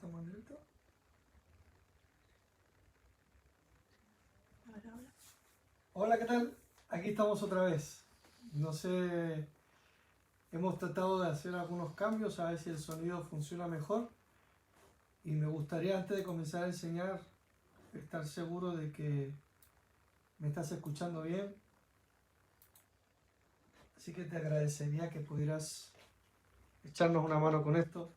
¿Estamos en directo? Hola, ¿qué tal? Aquí estamos otra vez. No sé, hemos tratado de hacer algunos cambios a ver si el sonido funciona mejor. Y me gustaría, antes de comenzar a enseñar, estar seguro de que me estás escuchando bien. Así que te agradecería que pudieras echarnos una mano con esto.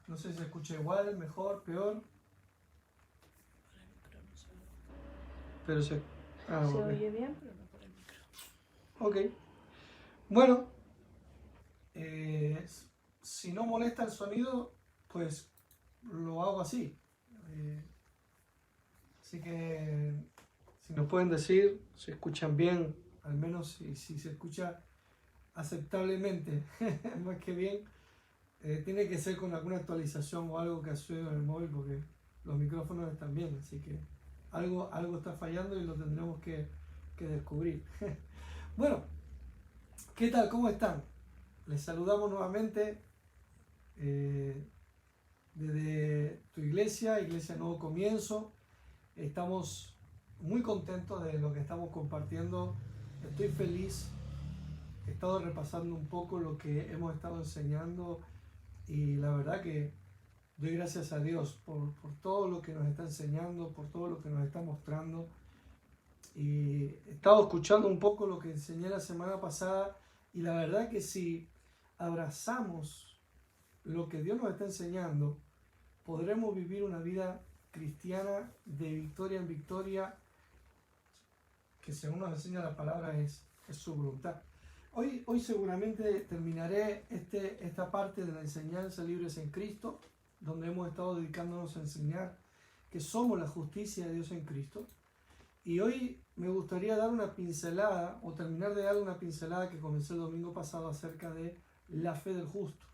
No sé si se escucha igual, mejor, peor. Pero se... Se ok. oye bien, pero no por el micro. Ok. Bueno, si no molesta el sonido, pues lo hago así. Así que si nos pueden decir si escuchan bien, al menos si se escucha aceptablemente, más que bien, tiene que ser con alguna actualización o algo que ha sucedido en el móvil, porque los micrófonos están bien, así que algo está fallando y lo tendremos que descubrir. Bueno, ¿qué tal? ¿Cómo están? Les saludamos nuevamente desde tu iglesia, Iglesia Nuevo Comienzo. Estamos muy contentos de lo que estamos compartiendo. Estoy feliz. He estado repasando un poco lo que hemos estado enseñando y la verdad que doy gracias a Dios por todo lo que nos está enseñando, por todo lo que nos está mostrando. Y he estado escuchando un poco lo que enseñé la semana pasada y la verdad que si abrazamos lo que Dios nos está enseñando, podremos vivir una vida cristiana de victoria en victoria, que según nos enseña la palabra es su voluntad. Hoy seguramente terminaré esta parte de la enseñanza Libres en Cristo, donde hemos estado dedicándonos a enseñar que somos la justicia de Dios en Cristo. Y hoy me gustaría dar una pincelada, o terminar de dar una pincelada que comencé el domingo pasado acerca de la fe del justo.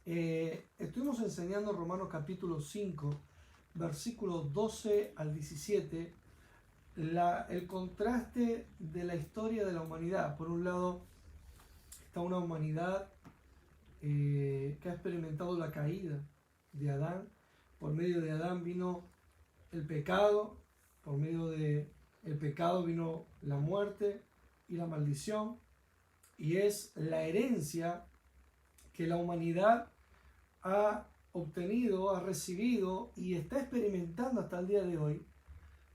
Estuvimos enseñando Romanos capítulo 5, versículos 12 al 17, el contraste de la historia de la humanidad. Por un lado está una humanidad que ha experimentado la caída de Adán. Por medio de Adán vino el pecado, por medio de el pecado vino la muerte y la maldición, y es la herencia que la humanidad ha obtenido, ha recibido y está experimentando hasta el día de hoy.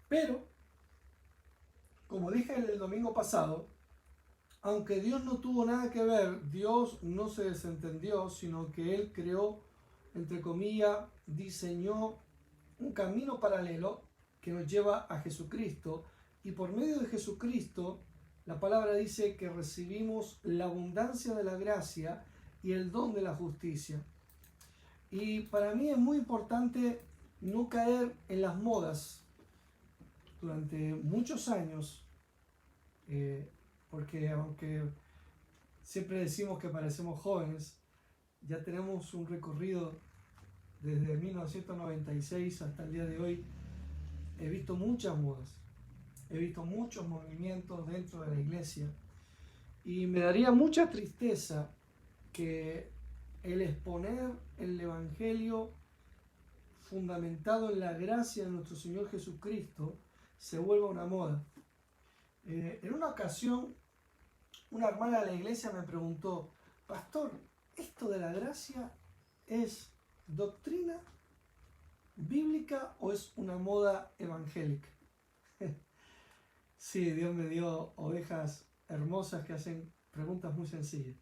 Pero, como dije el domingo pasado, aunque Dios no tuvo nada que ver, Dios no se desentendió, sino que Él creó, entre comillas, diseñó un camino paralelo que nos lleva a Jesucristo, y por medio de Jesucristo la palabra dice que recibimos la abundancia de la gracia y el don de la justicia. Y para mí es muy importante no caer en las modas durante muchos años, porque aunque siempre decimos que parecemos jóvenes, ya tenemos un recorrido desde 1996 hasta el día de hoy. He visto muchas modas, he visto muchos movimientos dentro de la iglesia y me daría mucha tristeza que el exponer el evangelio fundamentado en la gracia de nuestro Señor Jesucristo se vuelva una moda. En una ocasión, una hermana de la iglesia me preguntó: pastor, ¿esto de la gracia es doctrina bíblica o es una moda evangélica? Sí, Dios me dio ovejas hermosas que hacen preguntas muy sencillas.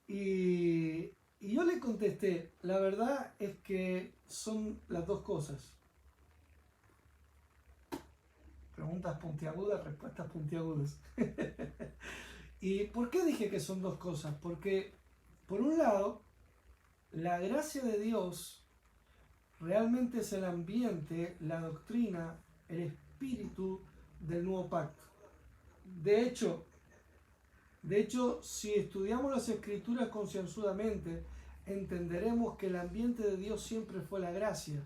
Y yo le contesté: la verdad es que son las dos cosas. Preguntas puntiagudas, respuestas puntiagudas. ¿Y por qué dije que son dos cosas? Porque, por un lado, la gracia de Dios realmente es el ambiente, la doctrina, el espíritu del nuevo pacto. De hecho, si estudiamos las Escrituras concienzudamente, entenderemos que el ambiente de Dios siempre fue la gracia,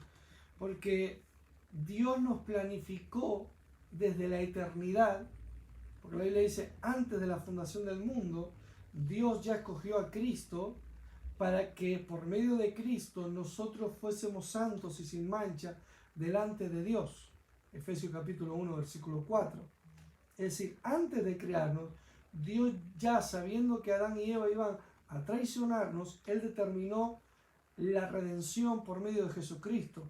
porque Dios nos planificó desde la eternidad, porque la Biblia dice, antes de la fundación del mundo, Dios ya escogió a Cristo para que por medio de Cristo nosotros fuésemos santos y sin mancha delante de Dios. Efesios capítulo 1, versículo 4. Es decir, antes de crearnos, Dios ya sabiendo que Adán y Eva iban a traicionarnos, Él determinó la redención por medio de Jesucristo.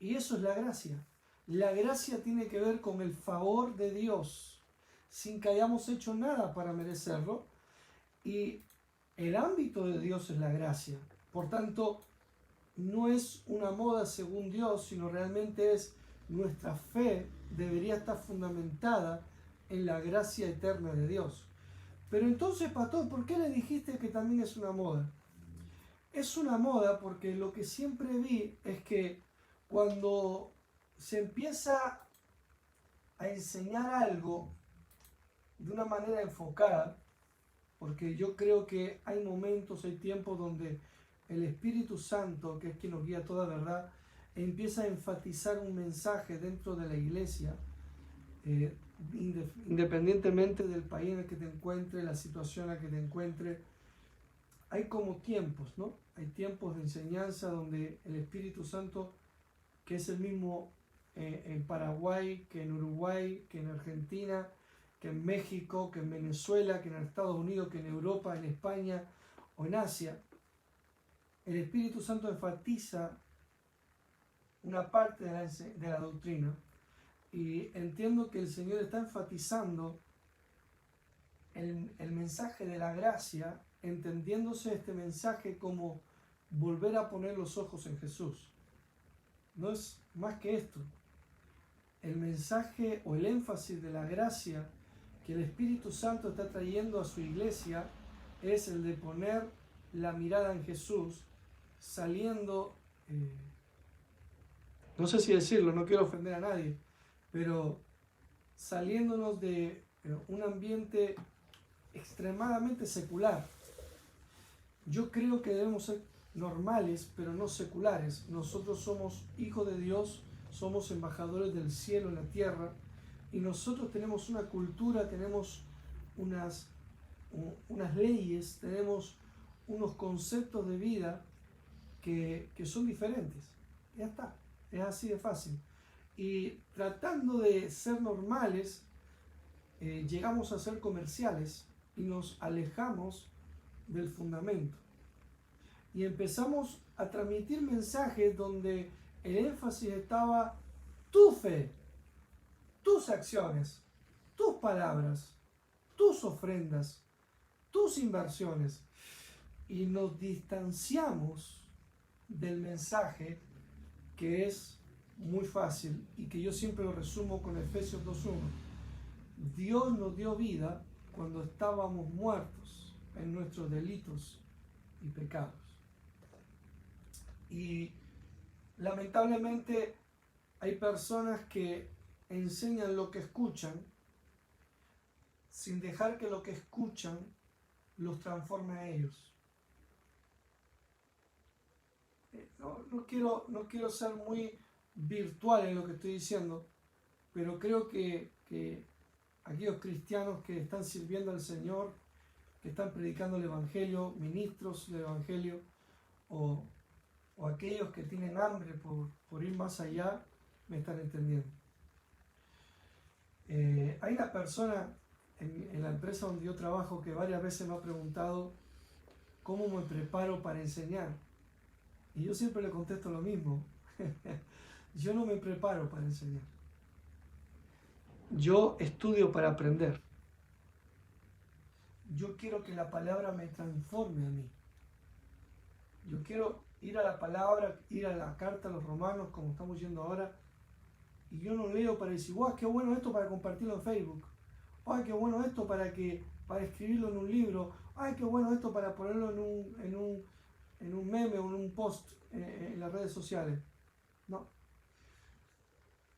Y eso es la gracia. La gracia tiene que ver con el favor de Dios, sin que hayamos hecho nada para merecerlo. Y el ámbito de Dios es la gracia. Por tanto, no es una moda según Dios, sino realmente es nuestra fe debería estar fundamentada en la gracia eterna de Dios. Pero entonces, pastor, ¿por qué le dijiste que también es una moda? Es una moda porque lo que siempre vi es que cuando se empieza a enseñar algo de una manera enfocada, porque yo creo que hay momentos, hay tiempos donde el Espíritu Santo, que es quien nos guía a toda verdad, empieza a enfatizar un mensaje dentro de la iglesia, independientemente del país en el que te encuentres, la situación en la que te encuentres. Hay como tiempos, ¿no? Hay tiempos de enseñanza donde el Espíritu Santo, que es el mismo en Paraguay, que en Uruguay, que en Argentina, que en México, que en Venezuela, que en Estados Unidos, que en Europa, en España o en Asia, el Espíritu Santo enfatiza una parte de la doctrina, y entiendo que el Señor está enfatizando el mensaje de la gracia, entendiéndose este mensaje como volver a poner los ojos en Jesús. No es más que esto. El mensaje o el énfasis de la gracia que el Espíritu Santo está trayendo a su iglesia es el de poner la mirada en Jesús, saliendo, no sé si decirlo, no quiero ofender a nadie, pero saliéndonos de un ambiente extremadamente secular. Yo creo que debemos ser normales, pero no seculares. Nosotros somos hijos de Dios, somos embajadores del cielo en la tierra, y nosotros tenemos una cultura, tenemos unas leyes, tenemos unos conceptos de vida que son diferentes. Ya está, es así de fácil. Y tratando de ser normales, llegamos a ser comerciales y nos alejamos del fundamento. Y empezamos a transmitir mensajes donde el énfasis estaba tu fe, tus acciones, tus palabras, tus ofrendas, tus inversiones. Y nos distanciamos del mensaje, que es muy fácil y que yo siempre lo resumo con Efesios 2.1. Dios nos dio vida cuando estábamos muertos en nuestros delitos y pecados. Y lamentablemente hay personas que enseñan lo que escuchan sin dejar que lo que escuchan los transforme a ellos. No quiero ser muy virtual en lo que estoy diciendo, pero creo que aquellos cristianos que están sirviendo al Señor, que están predicando el Evangelio, ministros del Evangelio, o aquellos que tienen hambre por ir más allá, me están entendiendo. Hay una persona en la empresa donde yo trabajo que varias veces me ha preguntado cómo me preparo para enseñar. Y yo siempre le contesto lo mismo. Yo no me preparo para enseñar. Yo estudio para aprender. Yo quiero que la palabra me transforme a mí. Yo quiero ir a la palabra, ir a la carta a los romanos, como estamos yendo ahora, y yo no leo para decir, ¡guau, qué bueno esto para compartirlo en Facebook! ¡Ay, qué bueno esto para escribirlo en un libro! ¡Ay, qué bueno esto para ponerlo en un meme o en un post en las redes sociales! No.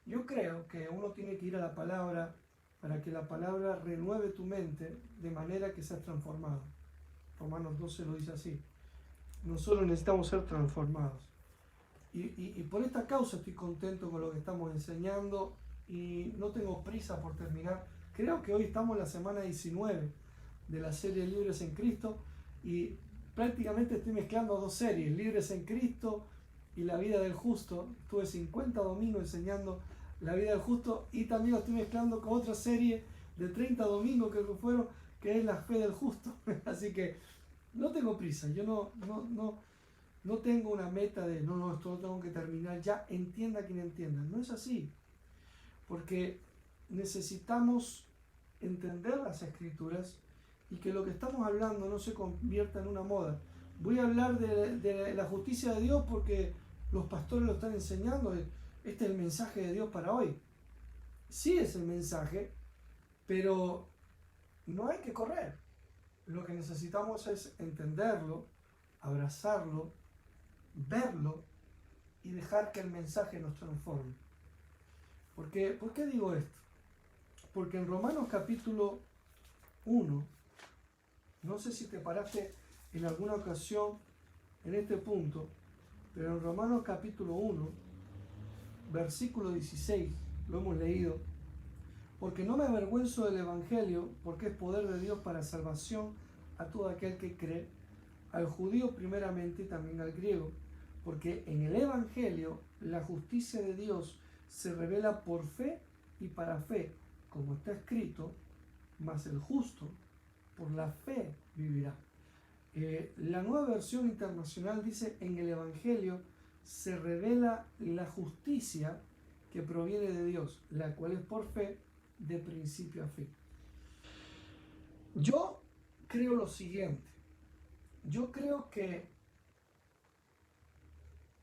Yo creo que uno tiene que ir a la palabra para que la palabra renueve tu mente de manera que seas transformado. Romanos 12 lo dice así. Nosotros necesitamos ser transformados. Y por esta causa estoy contento con lo que estamos enseñando y no tengo prisa por terminar. Creo que hoy estamos en la semana 19 de la serie Libres en Cristo, y prácticamente estoy mezclando dos series, Libres en Cristo y La vida del justo. Estuve 50 domingos enseñando La vida del justo y también lo estoy mezclando con otra serie de 30 domingos que fueron, que es La fe del justo. Así que no tengo prisa, yo no tengo una meta de no, esto lo tengo que terminar ya, entienda quien entienda. No es así, porque necesitamos entender las escrituras y que lo que estamos hablando no se convierta en una moda. Voy a hablar de la justicia de Dios porque los pastores lo están enseñando. Este es el mensaje de Dios para hoy. Sí es el mensaje, pero no hay que correr. Lo que necesitamos es entenderlo, abrazarlo, verlo y dejar que el mensaje nos transforme. ¿Por qué digo esto? Porque en Romanos capítulo 1, no sé si te paraste en alguna ocasión en este punto, pero en Romanos capítulo 1, versículo 16, lo hemos leído, porque no me avergüenzo del Evangelio, porque es poder de Dios para salvación a todo aquel que cree, al judío primeramente y también al griego, porque en el Evangelio la justicia de Dios se revela por fe y para fe, como está escrito, mas el justo por la fe vivirá. La Nueva Versión Internacional dice: en el Evangelio se revela la justicia que proviene de Dios, la cual es por fe de principio a fin. Yo creo lo siguiente. Yo creo que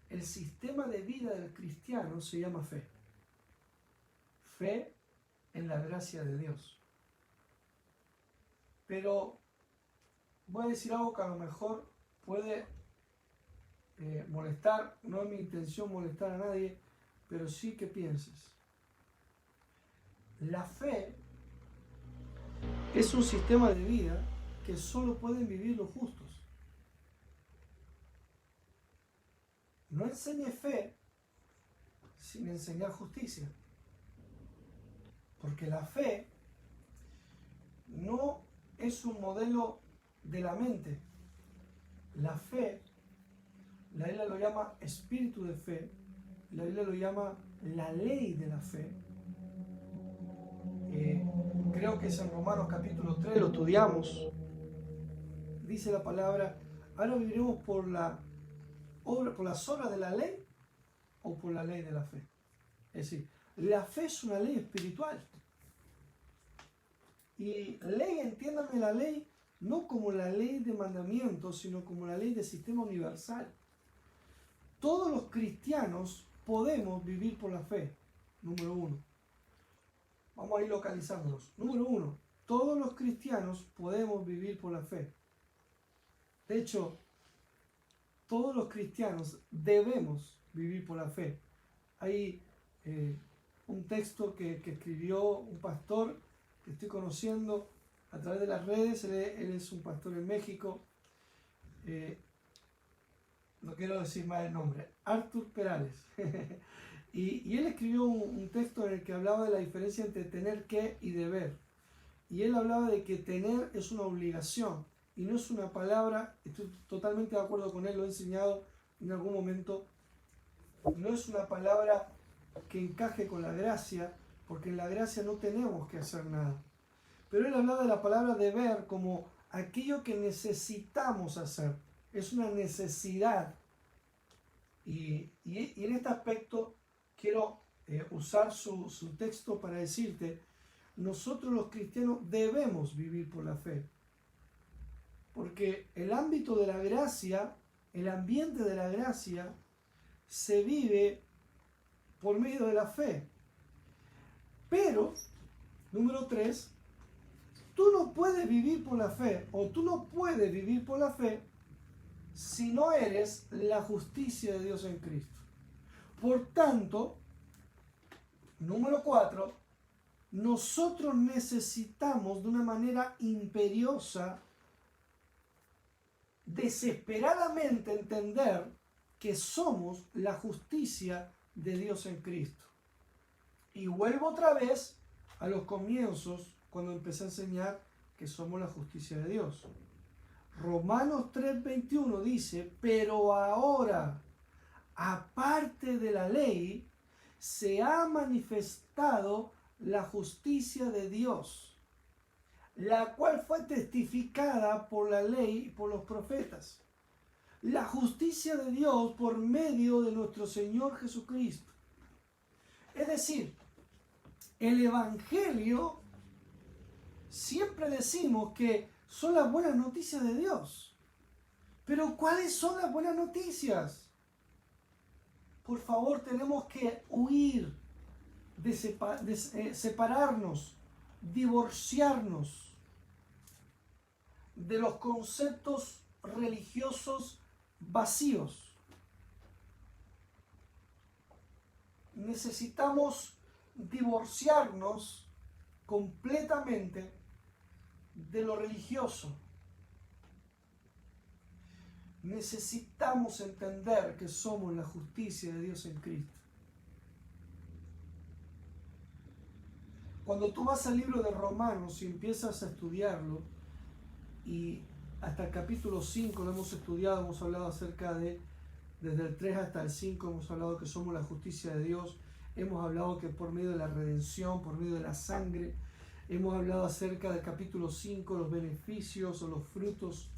el sistema de vida del cristiano se llama fe. Fe en la gracia de Dios. Pero voy a decir algo que a lo mejor puede molestar. No es mi intención molestar a nadie, pero sí que pienses. La fe es un sistema de vida que solo pueden vivir los justos. No enseñe fe sin enseñar justicia. Porque la fe no es un modelo de la mente. La fe, la Biblia lo llama espíritu de fe, la Biblia lo llama la ley de la fe. Creo que es en Romanos capítulo 3, lo estudiamos. Dice la palabra: ahora viviremos por las obras de la ley o por la ley de la fe. Es decir, la fe es una ley espiritual. Y ley, entiéndame la ley, no como la ley de mandamientos, sino como la ley de sistema universal. Todos los cristianos podemos vivir por la fe, número uno. Vamos a ir localizándolos. Número uno, todos los cristianos podemos vivir por la fe. De hecho, todos los cristianos debemos vivir por la fe. Hay un texto que escribió un pastor que estoy conociendo a través de las redes. Él es un pastor en México. No quiero decir más el nombre. Artur Perales. y él escribió un texto en el que hablaba de la diferencia entre tener que y deber. Y él hablaba de que tener es una obligación y no es una palabra. Estoy totalmente de acuerdo con él, lo he enseñado en algún momento. No es una palabra que encaje con la gracia, porque en la gracia no tenemos que hacer nada. Pero él hablaba de la palabra deber como aquello que necesitamos hacer. Es una necesidad. Y en este aspecto quiero usar su texto para decirte: nosotros los cristianos debemos vivir por la fe. Porque el ámbito de la gracia, el ambiente de la gracia, se vive por medio de la fe. Pero, número 3, tú no puedes vivir por la fe, o tú no puedes vivir por la fe si no eres la justicia de Dios en Cristo. Por tanto, número 4, nosotros necesitamos de una manera imperiosa, desesperadamente entender que somos la justicia de Dios en Cristo. Y vuelvo otra vez a los comienzos, cuando empecé a enseñar que somos la justicia de Dios. Romanos 3:21 dice, pero ahora, aparte de la ley, se ha manifestado la justicia de Dios, la cual fue testificada por la ley y por los profetas. La justicia de Dios por medio de nuestro Señor Jesucristo. Es decir, el Evangelio, siempre decimos que son las buenas noticias de Dios. Pero ¿cuáles son las buenas noticias? Por favor, tenemos que huir de separarnos, divorciarnos de los conceptos religiosos vacíos. Necesitamos divorciarnos completamente de lo religioso. Necesitamos entender que somos la justicia de Dios en Cristo. Cuando tú vas al libro de Romanos y empiezas a estudiarlo, y hasta el capítulo 5 lo hemos estudiado, hemos hablado acerca de, desde el 3 hasta el 5, hemos hablado que somos la justicia de Dios, hemos hablado que por medio de la redención, por medio de la sangre, hemos hablado acerca del capítulo 5, los beneficios o los frutos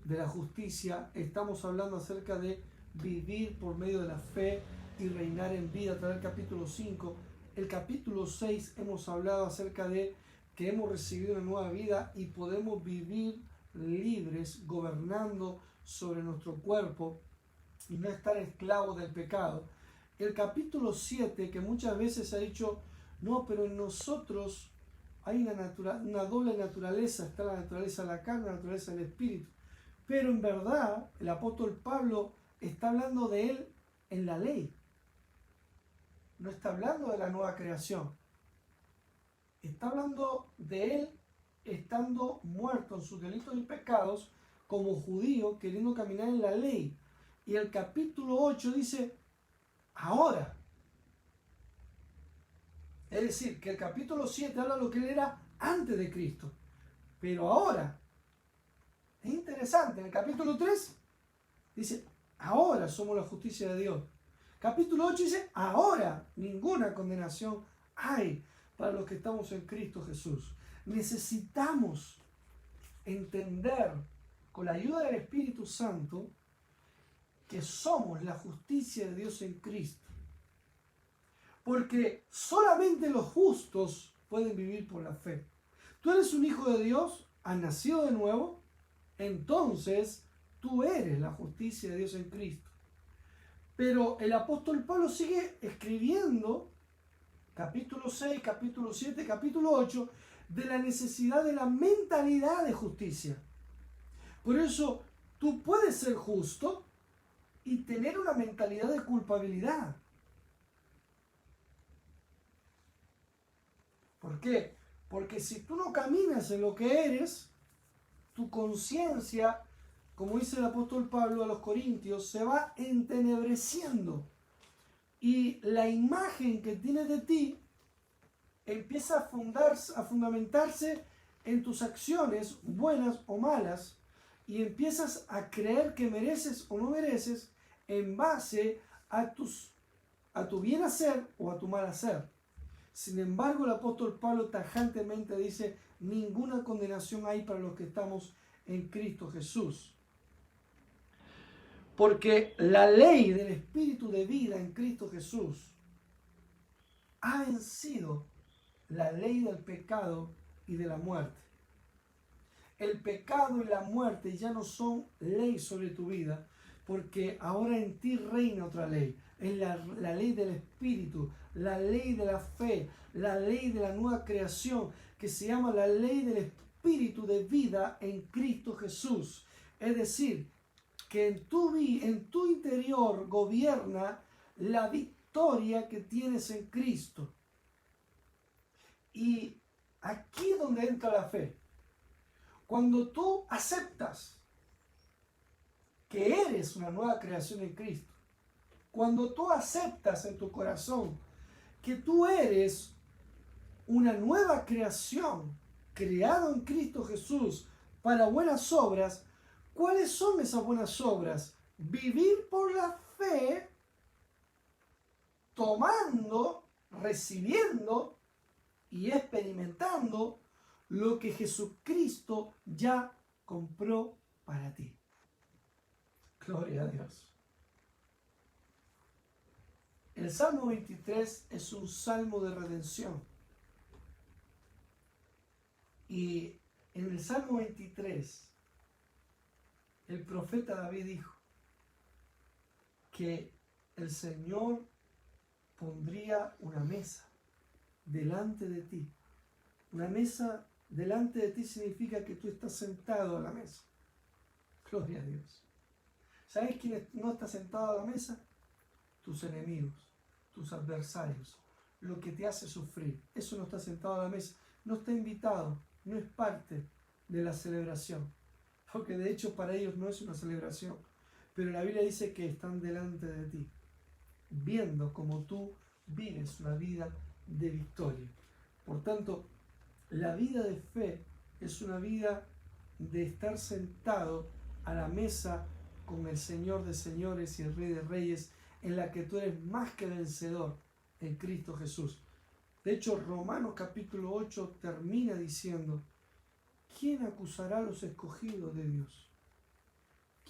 de la justicia, estamos hablando acerca de vivir por medio de la fe y reinar en vida a través del capítulo 5. El capítulo 6 hemos hablado acerca de que hemos recibido una nueva vida y podemos vivir libres, gobernando sobre nuestro cuerpo y no estar esclavos del pecado. El capítulo 7, que muchas veces ha dicho, no, pero en nosotros hay una doble naturaleza, está la naturaleza de la carne, la naturaleza del espíritu. Pero en verdad, el apóstol Pablo está hablando de él en la ley. No está hablando de la nueva creación. Está hablando de él estando muerto en sus delitos y pecados como judío, queriendo caminar en la ley. Y el capítulo 8 dice, ahora. Es decir, que el capítulo 7 habla de lo que él era antes de Cristo. Pero ahora, es interesante, en el capítulo 3 dice, ahora somos la justicia de Dios. Capítulo 8 dice, ahora ninguna condenación hay para los que estamos en Cristo Jesús. Necesitamos entender con la ayuda del Espíritu Santo que somos la justicia de Dios en Cristo. Porque solamente los justos pueden vivir por la fe. Tú eres un hijo de Dios, has nacido de nuevo, entonces tú eres la justicia de Dios en Cristo. Pero el apóstol Pablo sigue escribiendo capítulo 6, capítulo 7, capítulo 8 de la necesidad de la mentalidad de justicia. Por eso tú puedes ser justo y tener una mentalidad de culpabilidad. ¿Por qué? Porque si tú no caminas en lo que eres, tu conciencia, como dice el apóstol Pablo a los Corintios, se va entenebreciendo. Y la imagen que tienes de ti empieza a fundamentarse en tus acciones, buenas o malas, y empiezas a creer que mereces o no mereces en base a tu bien hacer o a tu mal hacer. Sin embargo, el apóstol Pablo tajantemente dice, ninguna condenación hay para los que estamos en Cristo Jesús. Porque la ley del Espíritu de vida en Cristo Jesús ha vencido la ley del pecado y de la muerte. El pecado y la muerte ya no son ley sobre tu vida, porque ahora en ti reina otra ley. Es la ley del Espíritu, la ley de la fe, la ley de la nueva creación, que se llama la ley del Espíritu de vida en Cristo Jesús. Es decir, que en tu interior gobierna la victoria que tienes en Cristo. Y aquí es donde entra la fe. Cuando tú aceptas que eres una nueva creación en Cristo, cuando tú aceptas en tu corazón que tú eres una nueva creación, creado en Cristo Jesús para buenas obras, ¿Cuáles son esas buenas obras? Vivir por la fe, tomando, recibiendo y experimentando lo que Jesucristo ya compró para ti. Gloria a Dios. El Salmo 23 es un salmo de redención. Y en el Salmo 23, el profeta David dijo que el Señor pondría una mesa delante de ti. Una mesa delante de ti significa que tú estás sentado a la mesa. Gloria a Dios. ¿Sabes quién no está sentado a la mesa? Tus enemigos, tus adversarios, lo que te hace sufrir. Eso no está sentado a la mesa, no está invitado, no es parte de la celebración. Porque de hecho para ellos no es una celebración. Pero la Biblia dice que están delante de ti, viendo cómo tú vives una vida de victoria. Por tanto, la vida de fe es una vida de estar sentado a la mesa con el Señor de señores y el Rey de reyes, en la que tú eres más que vencedor en Cristo Jesús. De hecho, Romanos capítulo 8 termina diciendo: ¿quién acusará a los escogidos de Dios?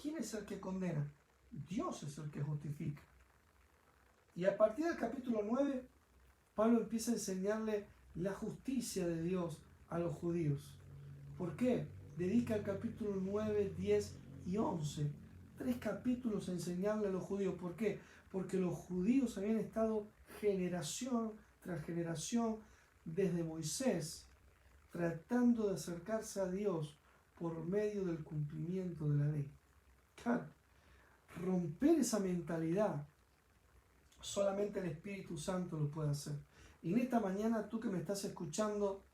¿Quién es el que condena? Dios es el que justifica. Y a partir del capítulo 9, Pablo empieza a enseñarle la justicia de Dios a los judíos. ¿Por qué? Dedica el capítulo 9, 10 y 11, 3 capítulos a enseñarle a los judíos. ¿Por qué? Porque los judíos habían estado generación tras generación desde Moisés tratando de acercarse a Dios por medio del cumplimiento de la ley. Claro, romper esa mentalidad solamente el Espíritu Santo lo puede hacer. Y en esta mañana, tú que me estás escuchando,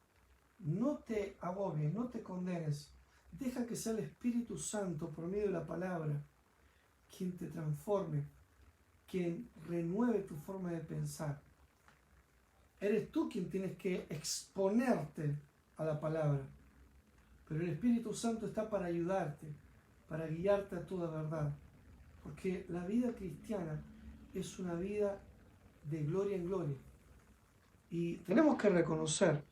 no te agobies, no te condenes. Deja que sea el Espíritu Santo por medio de la palabra quien te transforme, quien renueve tu forma de pensar. Eres tú quien tienes que exponerte a la palabra, pero el Espíritu Santo está para ayudarte, para guiarte a toda verdad, porque la vida cristiana es una vida de gloria en gloria. Y tenemos que reconocer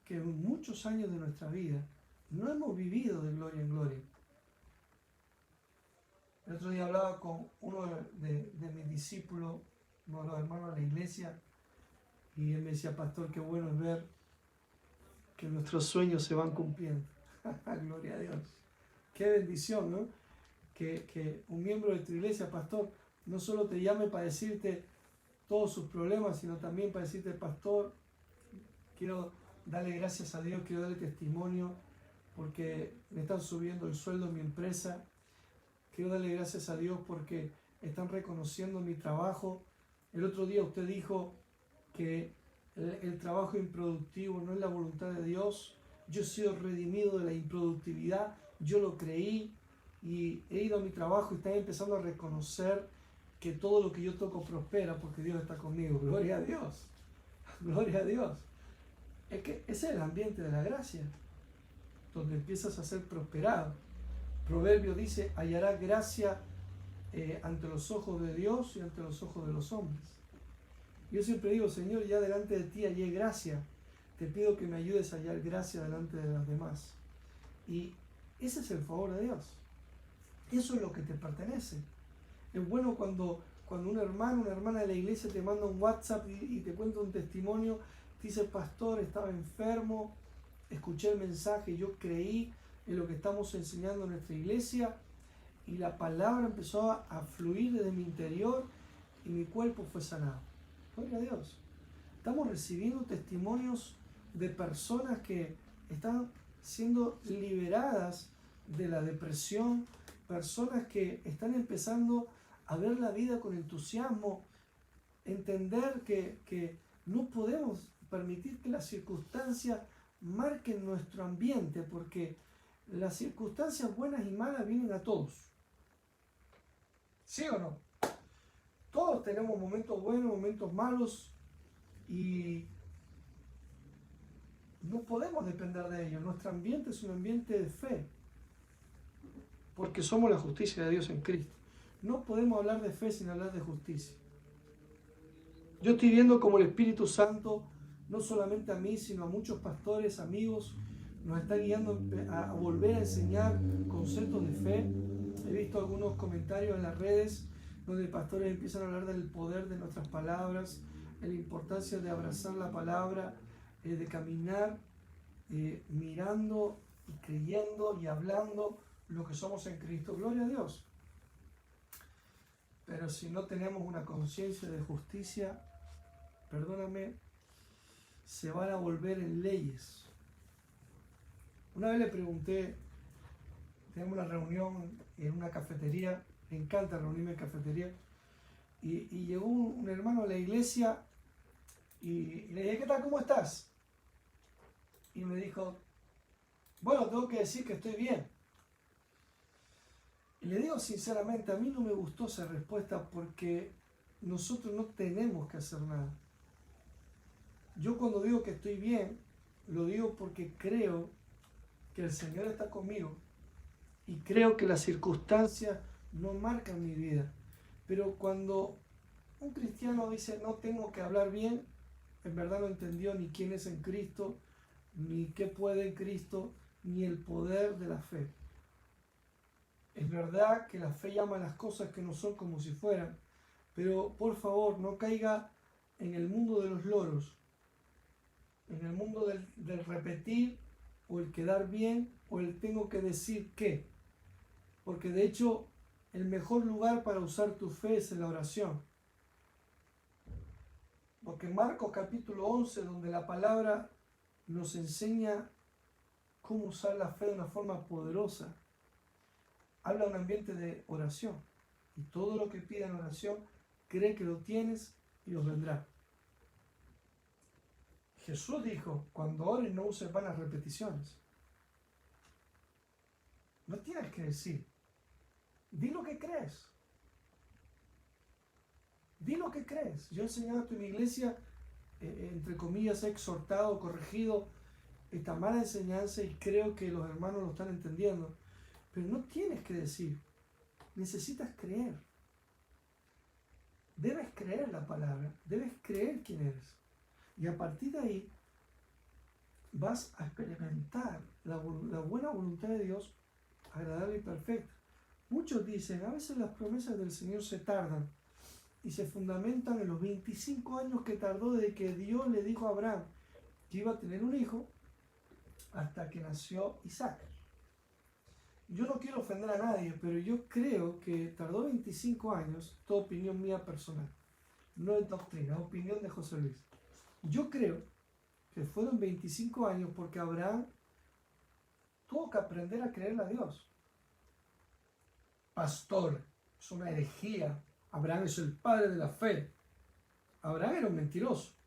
que en muchos años de nuestra vida no hemos vivido de gloria en gloria. El otro día hablaba con uno de mis discípulos, uno de los hermanos de la iglesia, y él me decía: pastor, qué bueno es ver que nuestros sueños se van cumpliendo. Gloria a Dios. Qué bendición, ¿no? Que un miembro de tu iglesia, pastor, no solo te llame para decirte todos sus problemas, sino también para decirte: pastor, quiero darle gracias a Dios, quiero darle testimonio porque me están subiendo el sueldo en mi empresa. Quiero darle gracias a Dios porque están reconociendo mi trabajo. El otro día usted dijo que el trabajo improductivo no es la voluntad de Dios. Yo he sido redimido de la improductividad, yo lo creí y he ido a mi trabajo y están empezando a reconocer que todo lo que yo toco prospera porque Dios está conmigo. Gloria a Dios, gloria a Dios. Es que ese es el ambiente de la gracia, donde empiezas a ser prosperado. Proverbio dice: hallará gracia ante los ojos de Dios y ante los ojos de los hombres. Yo siempre digo: Señor, ya delante de ti hallé gracia, te pido que me ayudes a hallar gracia delante de los demás. Y ese es el favor de Dios. Eso es lo que te pertenece. Es bueno cuando un hermano, una hermana de la iglesia te manda un WhatsApp y te cuenta un testimonio, te dice: pastor, estaba enfermo, escuché el mensaje, yo creí en lo que estamos enseñando en nuestra iglesia y la palabra empezó a fluir desde mi interior y mi cuerpo fue sanado. Gloria a Dios. Estamos recibiendo testimonios de personas que están siendo liberadas de la depresión, personas que están empezando a ver la vida con entusiasmo, entender que no podemos permitir que las circunstancias marquen nuestro ambiente, porque las circunstancias buenas y malas vienen a todos. ¿Sí o no? Todos tenemos momentos buenos, momentos malos, y no podemos depender de ellos. Nuestro ambiente es un ambiente de fe. porque somos la justicia de Dios en Cristo. No podemos hablar de fe sin hablar de justicia. Yo estoy viendo como el Espíritu Santo, no solamente a mí, sino a muchos pastores, amigos, nos está guiando a volver a enseñar conceptos de fe. He visto algunos comentarios en las redes donde pastores empiezan a hablar del poder de nuestras palabras, de la importancia de abrazar la palabra, de caminar mirando y creyendo y hablando lo que somos en Cristo. Gloria a Dios. Pero si no tenemos una conciencia de justicia, perdóname, se van a volver en leyes. Una vez le pregunté, tenemos una reunión en una cafetería, me encanta reunirme en cafetería, y llegó un hermano a la iglesia y le dije, ¿qué tal? ¿Cómo estás? Y me dijo, bueno, tengo que decir que estoy bien. Y le digo sinceramente, a mí no me gustó esa respuesta porque nosotros no tenemos que hacer nada. Yo cuando digo que estoy bien, lo digo porque creo que el Señor está conmigo y creo que las circunstancias no marcan mi vida. Pero cuando un cristiano dice no tengo que hablar bien, en verdad no entendió ni quién es en Cristo, ni qué puede en Cristo, ni el poder de la fe. Es verdad que la fe llama a las cosas que no son como si fueran, pero por favor no caiga en el mundo de los loros, en el mundo del repetir o el quedar bien o el tengo que decir qué. Porque de hecho el mejor lugar para usar tu fe es en la oración. Porque en Marcos capítulo 11, donde la palabra nos enseña cómo usar la fe de una forma poderosa, habla de un ambiente de oración. Y todo lo que pida en oración, cree que lo tienes y os vendrá. Jesús dijo, cuando ores no uses vanas repeticiones. No tienes que decir, di lo que crees. Di lo que crees. Yo he enseñado esto en mi iglesia, entre comillas, he exhortado, corregido esta mala enseñanza y creo que los hermanos lo están entendiendo. Pero no tienes que decir, necesitas creer. Debes creer la palabra, debes creer quién eres. Y a partir de ahí vas a experimentar la buena voluntad de Dios, agradable y perfecta. Muchos dicen, a veces las promesas del Señor se tardan y se fundamentan en los 25 años que tardó desde que Dios le dijo a Abraham que iba a tener un hijo hasta que nació Isaac. Yo no quiero ofender a nadie, pero yo creo que tardó 25 años, toda opinión mía personal, no es doctrina, es opinión de José Luis. Yo creo que fueron 25 años porque Abraham tuvo que aprender a creerle a Dios. Pastor, es una herejía. Abraham es el padre de la fe. Abraham era un mentiroso.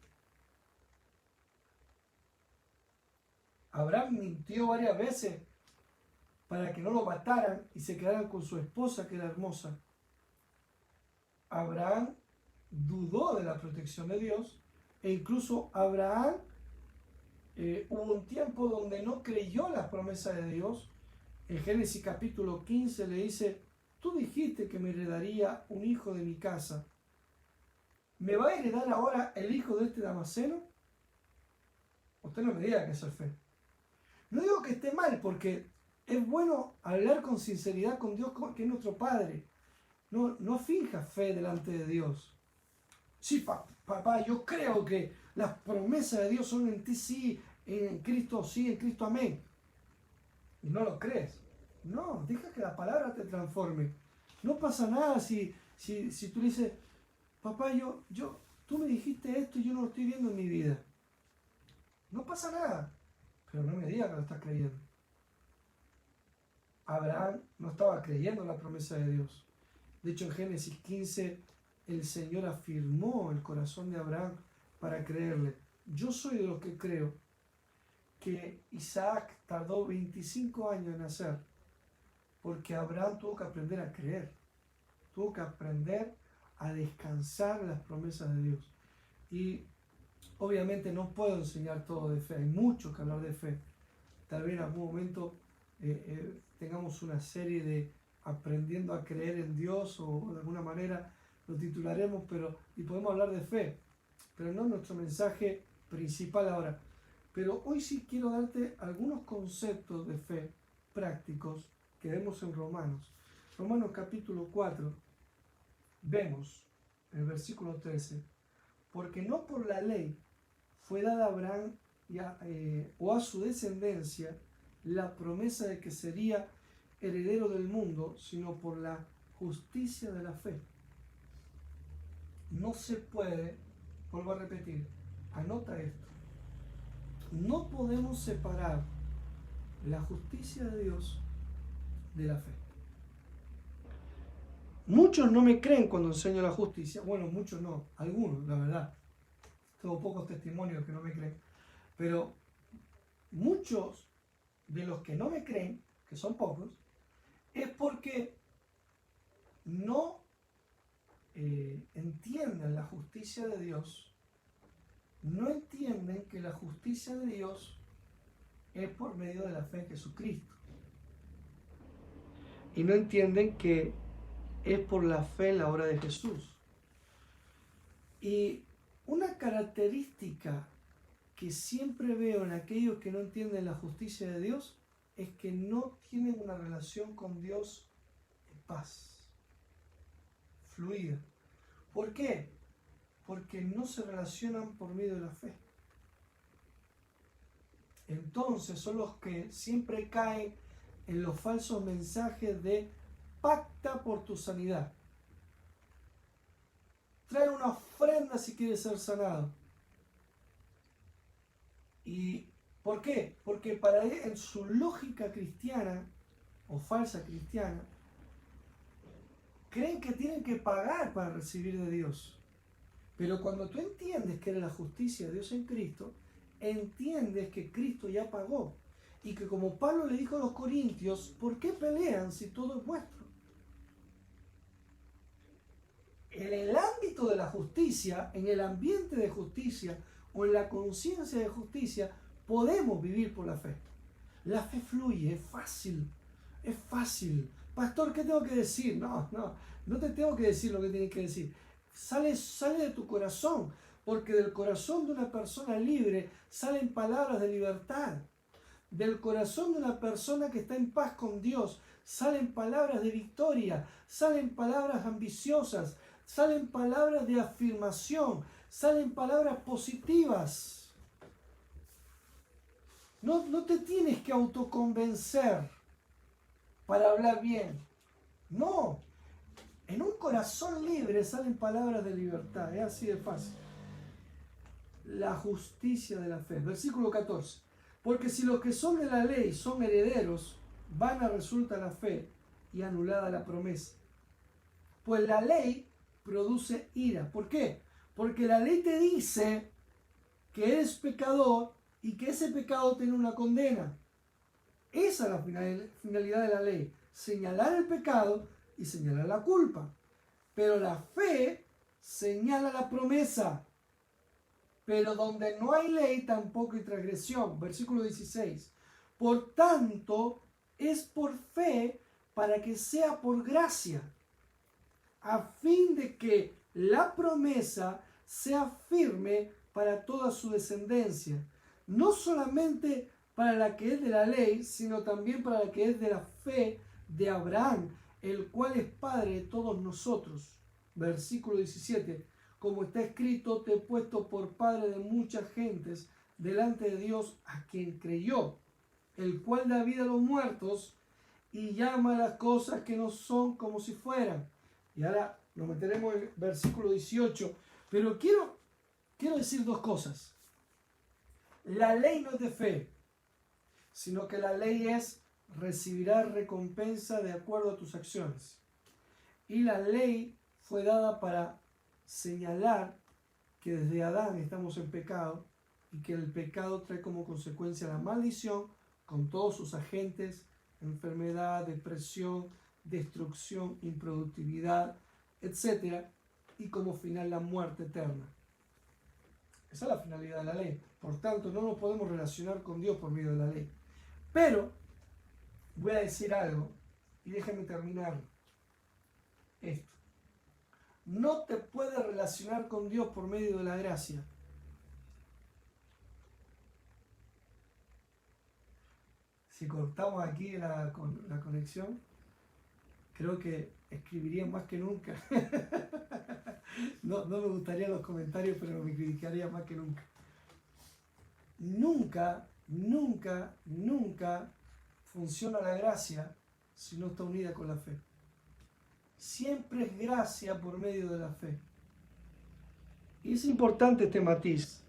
Abraham mintió varias veces para que no lo mataran y se quedaran con su esposa que era hermosa. Abraham dudó de la protección de Dios e incluso Abraham hubo un tiempo donde no creyó las promesas de Dios. En Génesis capítulo 15 le dice, tú dijiste que me heredaría un hijo de mi casa. ¿Me va a heredar ahora el hijo de este Damaseno? Usted no me diga que eso es fe. No digo que esté mal, porque es bueno hablar con sinceridad con Dios, que es nuestro Padre. No finja fe delante de Dios. Sí, papá, yo creo que las promesas de Dios son en ti sí, en Cristo sí, en Cristo amén. Y no lo crees. No, deja que la palabra te transforme. No pasa nada si tú dices, papá, tú me dijiste esto y yo no lo estoy viendo en mi vida. No pasa nada. Pero no me digas que lo estás creyendo. Abraham no estaba creyendo en la promesa de Dios. De hecho, en Génesis 15, el Señor afirmó el corazón de Abraham para creerle. Yo soy de los que creo que Isaac tardó 25 años en nacer, porque Abraham tuvo que aprender a creer, tuvo que aprender a descansar en las promesas de Dios. Y obviamente no puedo enseñar todo de fe, hay mucho que hablar de fe. Tal vez en algún momento tengamos una serie aprendiendo a creer en Dios, o de alguna manera lo titularemos, y podemos hablar de fe, pero no nuestro mensaje principal ahora. Pero hoy sí quiero darte algunos conceptos de fe prácticos que vemos en Romanos. Romanos capítulo 4, vemos en el versículo 13, porque no por la ley fue dada a Abraham o a su descendencia la promesa de que sería heredero del mundo, sino por la justicia de la fe. No se puede, vuelvo a repetir, anota esto, no podemos separar la justicia de Dios de la fe. Muchos no me creen cuando enseño la justicia. Bueno, muchos no, algunos, la verdad. Tengo pocos testimonios que no me creen. Pero muchos de los que no me creen, que son pocos, es porque no entienden la justicia de Dios. No entienden que la justicia de Dios es por medio de la fe en Jesucristo. Y no entienden que es por la fe en la obra de Jesús. Y una característica que siempre veo en aquellos que no entienden la justicia de Dios es que no tienen una relación con Dios en paz, fluida. ¿Por qué? Porque no se relacionan por medio de la fe. Entonces son los que siempre caen en los falsos mensajes de pacta por tu sanidad. Trae una ofrenda si quieres ser sanado. ¿Y por qué? Porque para él, en su lógica cristiana o falsa cristiana, creen que tienen que pagar para recibir de Dios. Pero cuando tú entiendes que eres la justicia de Dios en Cristo, entiendes que Cristo ya pagó. Y que como Pablo le dijo a los corintios, ¿por qué pelean si todo es vuestro? En el ámbito de la justicia, en el ambiente de justicia o en la conciencia de justicia, podemos vivir por la fe. La fe fluye, es fácil, es fácil. Pastor, ¿qué tengo que decir? No te tengo que decir lo que tienes que decir. Sale de tu corazón, porque del corazón de una persona libre salen palabras de libertad. Del corazón de una persona que está en paz con Dios salen palabras de victoria, salen palabras ambiciosas, salen palabras de afirmación, salen palabras positivas. No te tienes que autoconvencer para hablar bien. No. En un corazón libre salen palabras de libertad. Es así de fácil. La justicia de la fe. Versículo 14. Porque si los que son de la ley son herederos, vana resulta la fe y anulada la promesa. Pues la ley produce ira. ¿Por qué? Porque la ley te dice que eres pecador y que ese pecado tiene una condena. Esa es la finalidad de la ley. Señalar el pecado y señalar la culpa. Pero la fe señala la promesa. Pero donde no hay ley tampoco hay transgresión. Versículo 16. Por tanto, es por fe para que sea por gracia, a fin de que la promesa sea firme para toda su descendencia, no solamente para la que es de la ley, sino también para la que es de la fe de Abraham, el cual es padre de todos nosotros. Versículo 17. Como está escrito, te he puesto por padre de muchas gentes delante de Dios a quien creyó, el cual da vida a los muertos y llama a las cosas que no son como si fueran. Y ahora nos meteremos en el versículo 18. Pero quiero decir dos cosas. La ley no es de fe, sino que la ley es recibirás recompensa de acuerdo a tus acciones. Y la ley fue dada para señalar que desde Adán estamos en pecado y que el pecado trae como consecuencia la maldición con todos sus agentes, enfermedad, depresión, destrucción, improductividad, etc. Y como final la muerte eterna. Esa es la finalidad de la ley. Por tanto, no nos podemos relacionar con Dios por medio de la ley. Pero voy a decir algo Y déjame terminar esto. No te puedes relacionar con Dios por medio de la gracia. Si cortamos aquí la conexión, creo que escribiría más que nunca. No me gustarían los comentarios, pero me criticaría más que nunca. Nunca funciona la gracia si no está unida con la fe. Siempre es gracia por medio de la fe. Y es importante este matiz,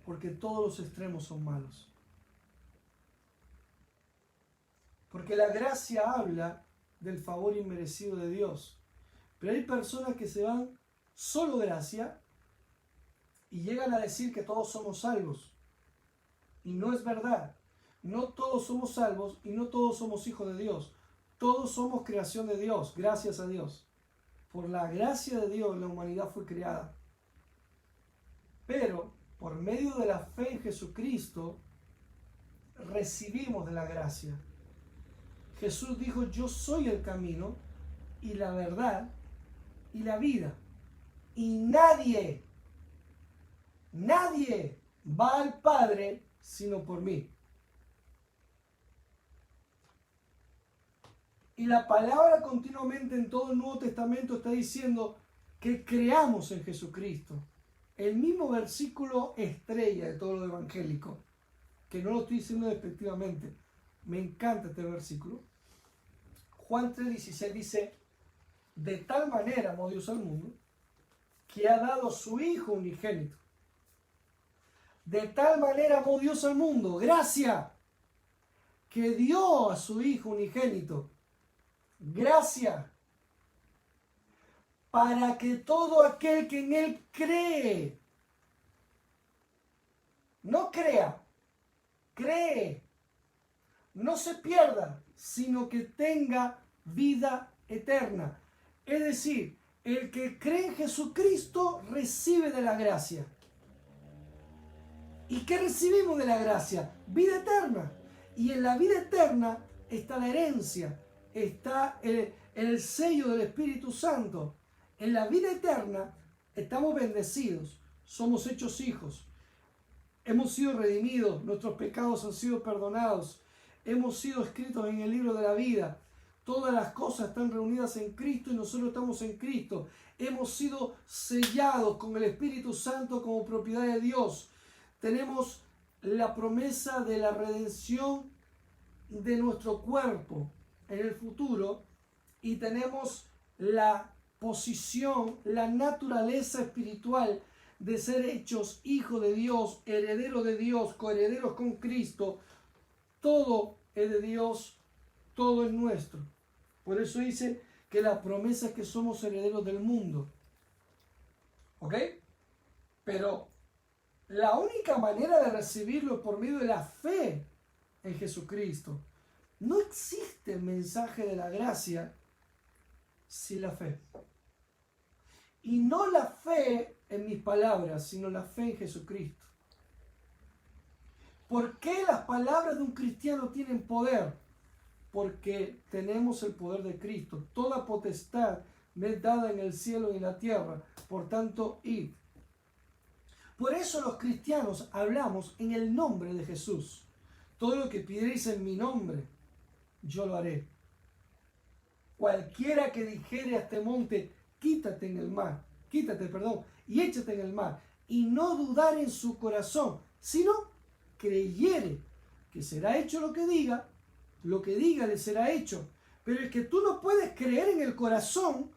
porque todos los extremos son malos. Porque la gracia habla del favor inmerecido de Dios. Pero hay personas que se van solo gracia y llegan a decir que todos somos salvos. Y no es verdad. No todos somos salvos y no todos somos hijos de Dios. Todos somos creación de Dios, gracias a Dios. Por la gracia de Dios la humanidad fue creada. Pero por medio de la fe en Jesucristo recibimos de la gracia. Jesús dijo: yo soy el camino y la verdad y la vida. Y nadie va al Padre sino por mí. Y la palabra continuamente en todo el Nuevo Testamento está diciendo que creamos en Jesucristo. El mismo versículo estrella de todo lo evangélico, que no lo estoy diciendo despectivamente. Me encanta este versículo. Juan 3:16 dice: de tal manera amó Dios al mundo, que ha dado su Hijo unigénito. De tal manera amó Dios al mundo, gracia, que dio a su Hijo unigénito. Gracia, para que todo aquel que en Él cree, no crea, cree, no se pierda, sino que tenga vida eterna. Es decir, el que cree en Jesucristo recibe de la gracia. ¿Y qué recibimos de la gracia? Vida eterna. Y en la vida eterna está la herencia, está el sello del Espíritu Santo. En la vida eterna estamos bendecidos, somos hechos hijos, hemos sido redimidos, nuestros pecados han sido perdonados, hemos sido escritos en el libro de la vida. Todas las cosas están reunidas en Cristo y nosotros estamos en Cristo. Hemos sido sellados con el Espíritu Santo como propiedad de Dios. Tenemos la promesa de la redención de nuestro cuerpo en el futuro y tenemos la posición, la naturaleza espiritual de ser hechos hijos de Dios, herederos de Dios, coherederos con Cristo. Todo es de Dios, todo es nuestro. Por eso dice que la promesa es que somos herederos del mundo. ¿Ok? Pero la única manera de recibirlo es por medio de la fe en Jesucristo. No existe el mensaje de la gracia sin la fe. Y no la fe en mis palabras, sino la fe en Jesucristo. ¿Por qué las palabras de un cristiano tienen poder? Porque tenemos el poder de Cristo. Toda potestad me es dada en el cielo y en la tierra. Por tanto, id. Por eso los cristianos hablamos en el nombre de Jesús. Todo lo que pidierais en mi nombre, yo lo haré. Cualquiera que dijere a este monte, quítate, y échate en el mar, y no dudar en su corazón, sino creyere que será hecho lo que diga le será hecho. Pero es que tú no puedes creer en el corazón,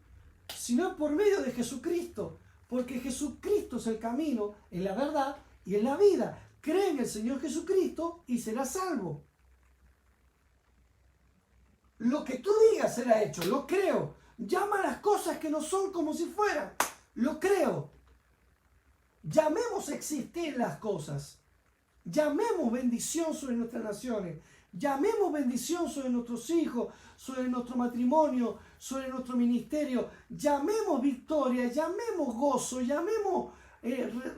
sino por medio de Jesucristo, porque Jesucristo es el camino, en la verdad y en la vida. Cree en el Señor Jesucristo y serás salvo. Lo que tú digas será hecho, lo creo. Llama a las cosas que no son como si fueran, lo creo. Llamemos a existir las cosas. Llamemos bendición sobre nuestras naciones. Llamemos bendición sobre nuestros hijos, sobre nuestro matrimonio, sobre nuestro ministerio. Llamemos victoria, llamemos gozo, llamemos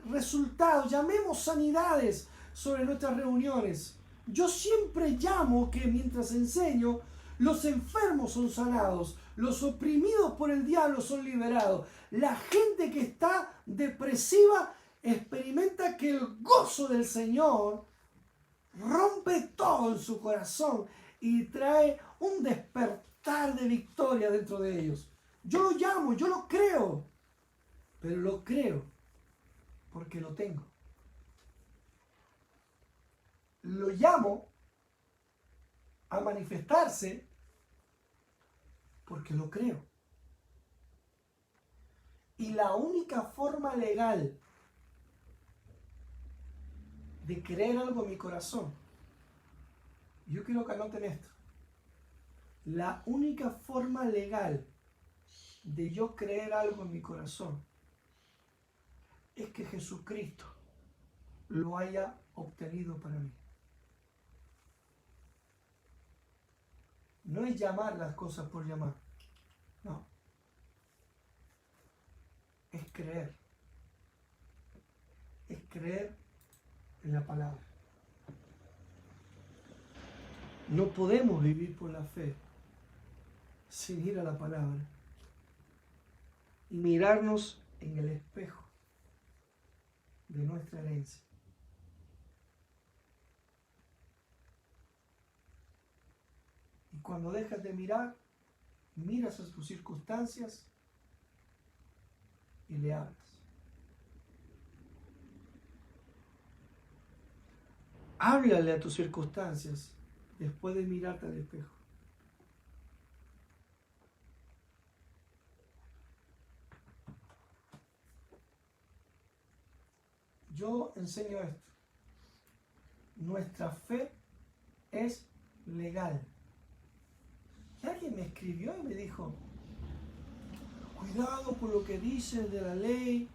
resultados, llamemos sanidades sobre nuestras reuniones. Yo siempre llamo que mientras enseño, Los enfermos son sanados. Los oprimidos por el diablo son liberados. La gente que está depresiva experimenta que el gozo del Señor rompe todo en su corazón y trae un despertar de victoria dentro de ellos. Yo lo llamo, yo lo creo, pero lo creo porque lo tengo. Lo llamo a manifestarse porque lo creo. Y la única forma legal de creer algo en mi corazón, yo quiero que anoten esto, la única forma legal de yo creer algo en mi corazón es que Jesucristo lo haya obtenido para mí. No es llamar las cosas por llamar, no, es creer en la palabra. No podemos vivir por la fe sin ir a la palabra y mirarnos en el espejo de nuestra herencia. Y cuando dejas de mirar, miras a tus circunstancias y le hablas. Háblale a tus circunstancias después de mirarte al espejo. Yo enseño esto. Nuestra fe es legal. Y alguien me escribió y me dijo, cuidado con lo que dices de la ley.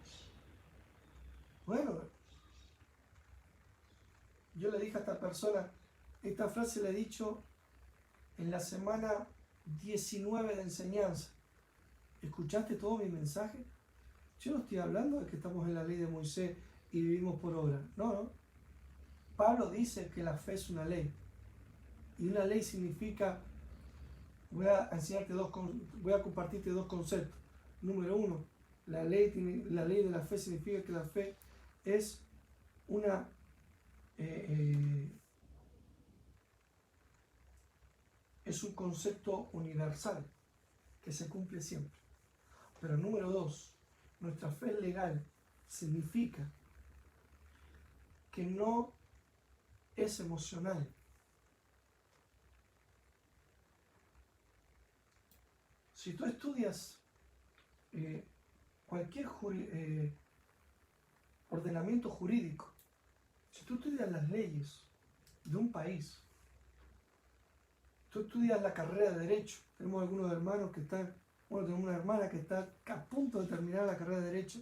Bueno, yo le dije a esta persona, esta frase la he dicho en la semana 19 de enseñanza. ¿Escuchaste todo mi mensaje? Yo no estoy hablando de que estamos en la ley de Moisés y vivimos por obra. No. Pablo dice que la fe es una ley. Y una ley significa, voy a compartirte dos conceptos. Número uno, la ley de la fe significa que la fe es una es un concepto universal que se cumple siempre. Pero número dos, nuestra fe legal significa que no es emocional. Si tú estudias cualquier ordenamiento jurídico, si tú estudias las leyes de un país, tú estudias la carrera de Derecho, tenemos algunos hermanos que están, tenemos una hermana que está a punto de terminar la carrera de Derecho,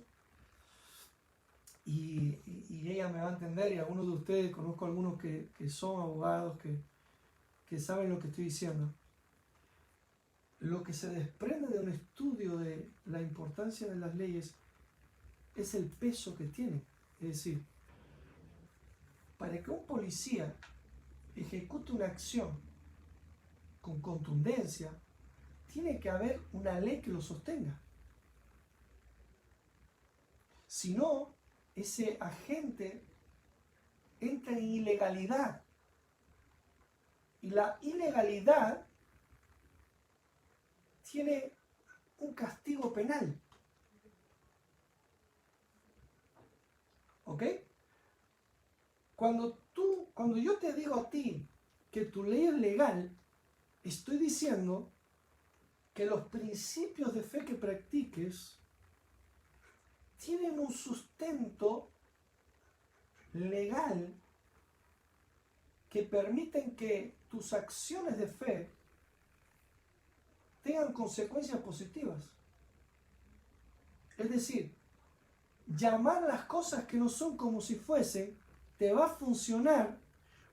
y ella me va a entender, y algunos de ustedes, conozco algunos que son abogados, que saben lo que estoy diciendo. Lo que se desprende de un estudio de la importancia de las leyes es el peso que tiene. Es decir, para que un policía ejecute una acción con contundencia, tiene que haber una ley que lo sostenga. Si no, ese agente entra en ilegalidad. Y la ilegalidad tiene un castigo penal. ¿Ok? Cuando yo te digo a ti que tu ley es legal, estoy diciendo que los principios de fe que practiques tienen un sustento legal que permiten que tus acciones de fe tengan consecuencias positivas. Es decir, llamar las cosas que no son como si fuesen te va a funcionar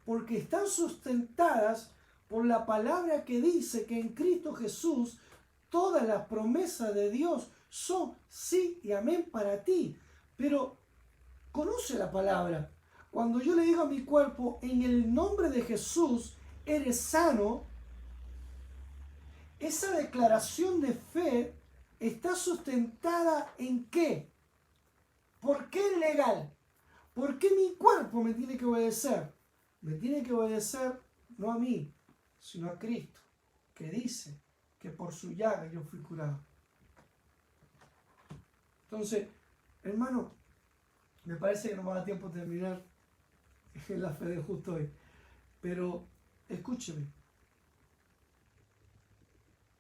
porque están sustentadas por la palabra que dice que en Cristo Jesús todas las promesas de Dios son sí y amén para ti. Pero conoce la palabra. Cuando yo le digo a mi cuerpo, en el nombre de Jesús, eres sano, esa declaración de fe está sustentada ¿en qué? ¿Por qué es legal? ¿Por qué mi cuerpo me tiene que obedecer? Me tiene que obedecer no a mí, sino a Cristo, que dice que por su llaga yo fui curado. Entonces, hermano, me parece que no me da tiempo de terminar la fe de justo hoy, pero escúcheme,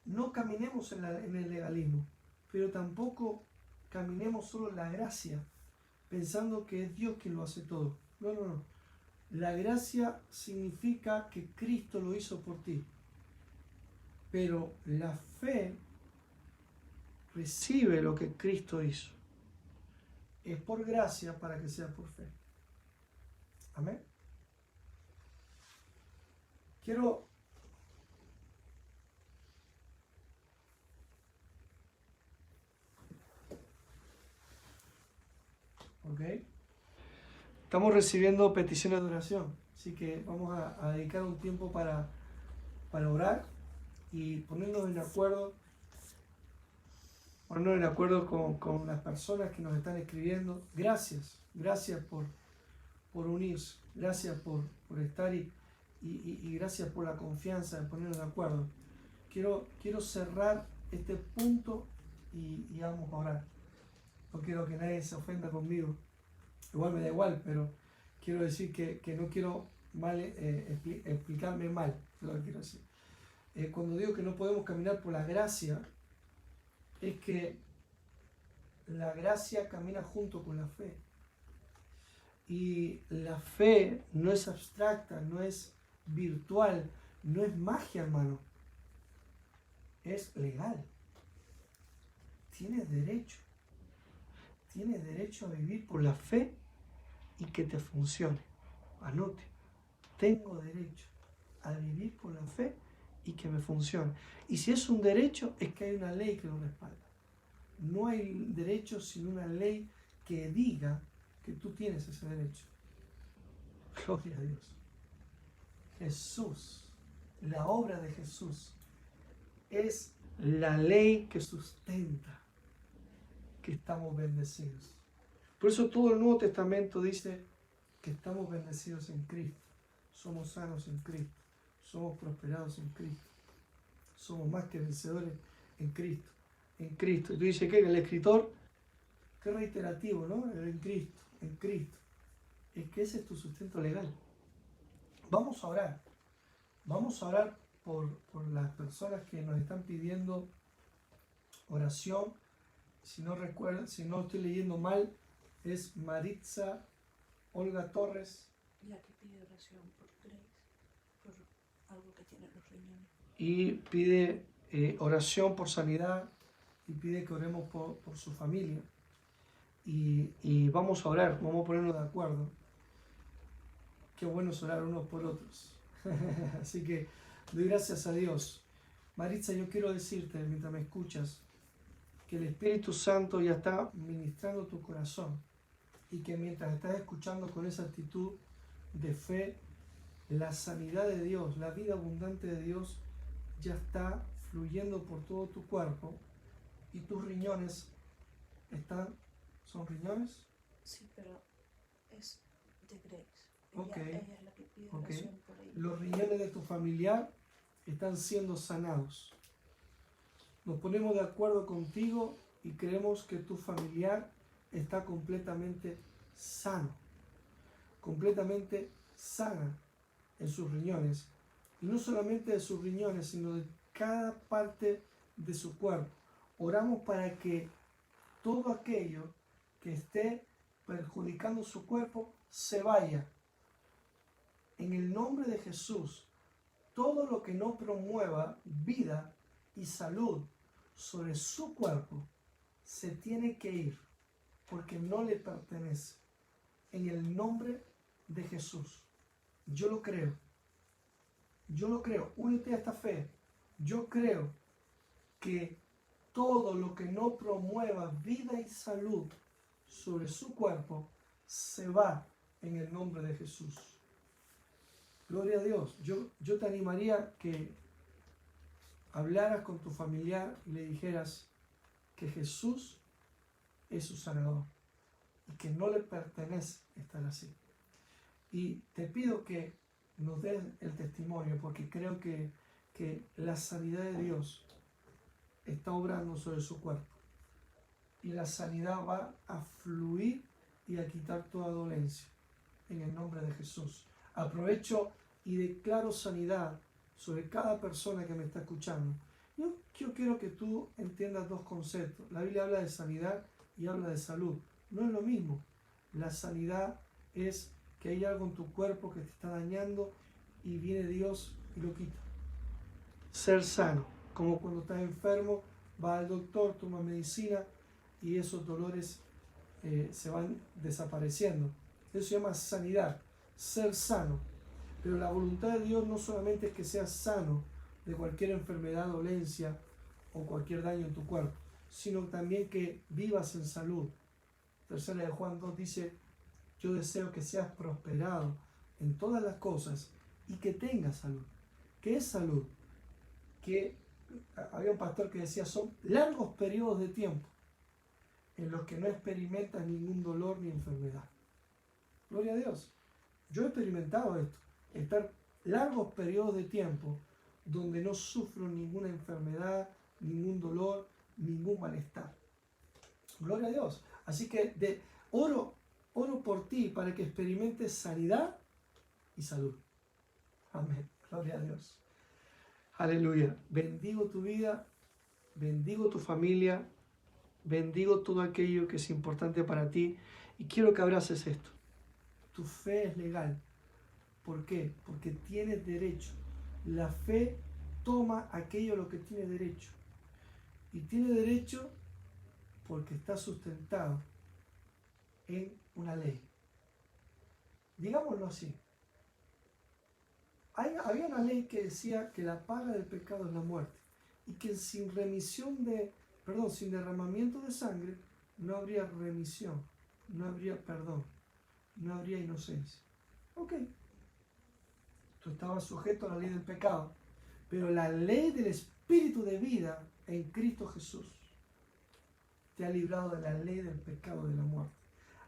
no caminemos en el legalismo, pero tampoco caminemos solo en la gracia, pensando que es Dios quien lo hace todo. No, no, no. La gracia significa que Cristo lo hizo por ti, pero la fe recibe lo que Cristo hizo. Es por gracia para que sea por fe. Amén. Quiero ¿ok? Estamos recibiendo peticiones de oración, así que vamos a dedicar un tiempo para orar y ponernos en acuerdo con las personas que nos están escribiendo. Gracias por unirse, gracias por estar y gracias por la confianza de ponernos de acuerdo. Quiero cerrar este punto y vamos a orar. No quiero que nadie se ofenda conmigo. Igual me da igual, pero quiero decir que no quiero explicarme mal. Es lo que quiero decir. Cuando digo que no podemos caminar por la gracia, es que la gracia camina junto con la fe. Y la fe no es abstracta, no es virtual, no es magia, hermano. Es legal. Tienes derecho. Tienes derecho a vivir por la fe y que te funcione. Anote. Tengo derecho a vivir por la fe y que me funcione. Y si es un derecho, es que hay una ley que lo respalda. No hay derecho sin una ley que diga que tú tienes ese derecho. Gloria a Dios. Jesús, la obra de Jesús, es la ley que sustenta que estamos bendecidos. Por eso todo el Nuevo Testamento dice que estamos bendecidos en Cristo, somos sanos en Cristo, somos prosperados en Cristo, somos más que vencedores en Cristo. En Cristo. Y tú dices, ¿qué? El escritor, qué reiterativo, ¿no? En Cristo, en Cristo. Es que ese es tu sustento legal. Vamos a orar. Vamos a orar por las personas que nos están pidiendo oración. Si no recuerdo, si no estoy leyendo mal, es Maritza Olga Torres. La que pide oración por Grace, por algo que tiene los riñones. Y pide oración por sanidad y pide que oremos por su familia. Y vamos a orar, vamos a ponernos de acuerdo. Qué bueno es orar unos por otros. Así que doy gracias a Dios. Maritza, yo quiero decirte, mientras me escuchas, que el Espíritu Santo ya está ministrando tu corazón y que mientras estás escuchando con esa actitud de fe, la sanidad de Dios, la vida abundante de Dios ya está fluyendo por todo tu cuerpo y tus riñones ¿son riñones? Sí, pero es de Grace. Okay. Ella es la que pide oración por ella. Los riñones de tu familiar están siendo sanados. Nos ponemos de acuerdo contigo y creemos que tu familiar está completamente sano, completamente sana en sus riñones. Y no solamente de sus riñones, sino de cada parte de su cuerpo. Oramos para que todo aquello que esté perjudicando su cuerpo se vaya. En el nombre de Jesús, todo lo que no promueva vida y salud sobre su cuerpo se tiene que ir porque no le pertenece. En el nombre de Jesús. Yo lo creo. Yo lo creo. Únete a esta fe. Yo creo que todo lo que no promueva vida y salud sobre su cuerpo se va en el nombre de Jesús. Gloria a Dios. Yo te animaría que hablaras con tu familiar y le dijeras que Jesús es su sanador y que no le pertenece estar así. Y te pido que nos des el testimonio, porque creo que la sanidad de Dios está obrando sobre su cuerpo y la sanidad va a fluir y a quitar toda dolencia en el nombre de Jesús. Aprovecho y declaro sanidad sobre cada persona que me está escuchando. Yo quiero que tú entiendas dos conceptos. La Biblia habla de sanidad y habla de salud. No es lo mismo. La sanidad es que hay algo en tu cuerpo que te está dañando y viene Dios y lo quita. Ser sano, como cuando estás enfermo, vas al doctor, tomas medicina y esos dolores se van desapareciendo. Eso se llama sanidad, ser sano. Pero la voluntad de Dios no solamente es que seas sano de cualquier enfermedad, dolencia o cualquier daño en tu cuerpo, sino también que vivas en salud. Tercera de Juan 2 dice: yo deseo que seas prosperado en todas las cosas y que tengas salud. ¿Qué es salud? Que había un pastor que decía: son largos periodos de tiempo en los que no experimentas ningún dolor ni enfermedad. Gloria a Dios. Yo he experimentado esto, estar largos periodos de tiempo donde no sufro ninguna enfermedad, ningún dolor, ningún malestar. Gloria a Dios. Así que oro por ti para que experimentes sanidad y salud. Amén. Gloria a Dios. Aleluya. Bendigo tu vida, bendigo tu familia, bendigo todo aquello que es importante para ti y quiero que abraces esto. Tu fe es legal. ¿Por qué? Porque tienes derecho. La fe toma aquello a lo que tiene derecho. Y tiene derecho porque está sustentado en una ley. Digámoslo así. Había una ley que decía que la paga del pecado es la muerte y que sin sin derramamiento de sangre no habría remisión, no habría perdón, no habría inocencia. Ok, tú estabas sujeto a la ley del pecado, pero la ley del Espíritu de vida en Cristo Jesús te ha librado de la ley del pecado y de la muerte.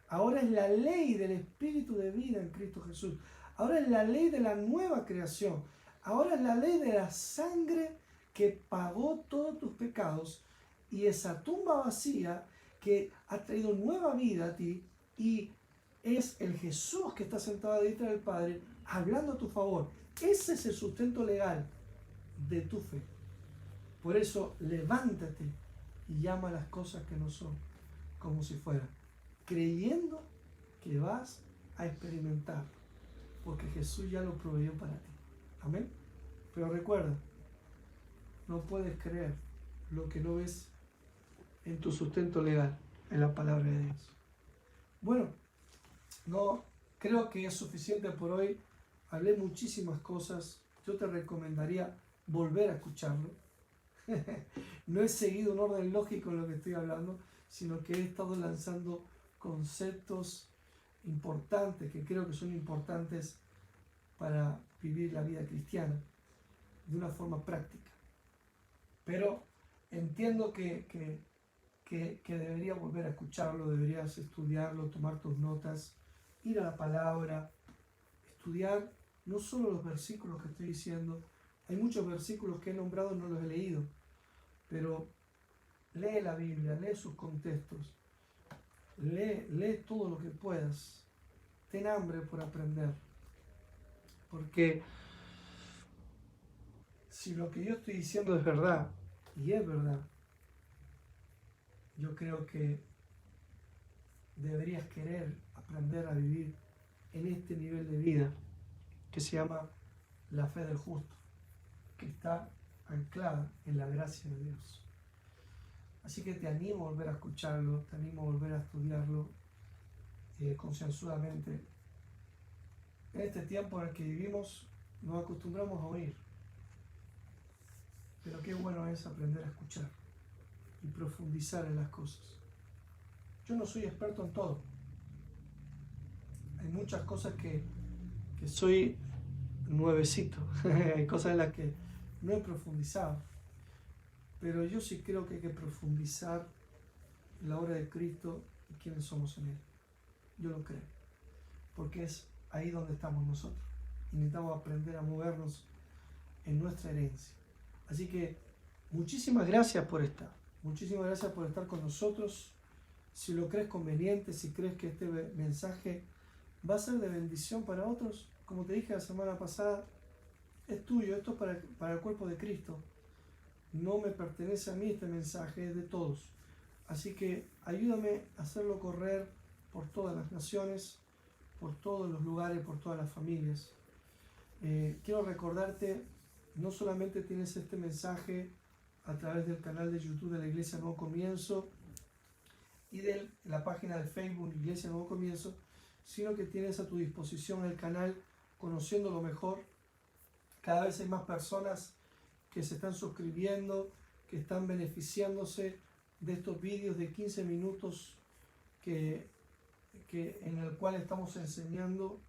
Ahora es la ley del Espíritu de vida en Cristo Jesús. Ahora es la ley de la nueva creación. Ahora es la ley de la sangre que pagó todos tus pecados y esa tumba vacía que ha traído nueva vida a ti, y es el Jesús que está sentado a la diestra del Padre hablando a tu favor. Ese es el sustento legal de tu fe. Por eso levántate y llama a las cosas que no son como si fueran, creyendo que vas a experimentar, porque Jesús ya lo proveyó para ti. Amén. Pero recuerda, no puedes creer lo que no ves en tu sustento legal, en la palabra de Dios. Bueno, no creo que es suficiente por hoy. Hablé muchísimas cosas. Yo te recomendaría volver a escucharlo. No he seguido un orden lógico en lo que estoy hablando, sino que he estado lanzando conceptos importantes que creo que son importantes para vivir la vida cristiana de una forma práctica. Pero entiendo que deberías volver a escucharlo, deberías estudiarlo, tomar tus notas, ir a la palabra, estudiar no solo los versículos que estoy diciendo. Hay muchos versículos que he nombrado, no los he leído, pero lee la Biblia, lee sus contextos, lee todo lo que puedas. Ten hambre por aprender, porque si lo que yo estoy diciendo es verdad, y es verdad, yo creo que deberías querer aprender a vivir en este nivel de vida que se llama la fe del justo, que está anclada en la gracia de Dios. Así que te animo a volver a escucharlo, te animo a volver a estudiarlo concienzudamente. En este tiempo en el que vivimos nos acostumbramos a oír, pero qué bueno es aprender a escuchar y profundizar en las cosas. Yo no soy experto en todo. Hay muchas cosas que soy nuevecito. Hay cosas en las que no he profundizado. pero yo sí creo que hay que profundizar en la obra de Cristo y quiénes somos en Él. Yo lo creo, porque es ahí donde estamos nosotros y necesitamos aprender a movernos en nuestra herencia. Así que muchísimas gracias por estar con nosotros. Si lo crees conveniente, si crees que este mensaje va a ser de bendición para otros, como te dije la semana pasada, es tuyo, esto es para el cuerpo de Cristo. No me pertenece a mí este mensaje, es de todos. Así que ayúdame a hacerlo correr por todas las naciones, por todos los lugares, por todas las familias. Quiero recordarte, no solamente tienes este mensaje a través del canal de YouTube de la Iglesia Nuevo Comienzo y de la página de Facebook Iglesia Nuevo Comienzo, sino que tienes a tu disposición el canal Conociéndolo Mejor. Cada vez hay más personas que se están suscribiendo, que están beneficiándose de estos vídeos de 15 minutos en el cual estamos enseñando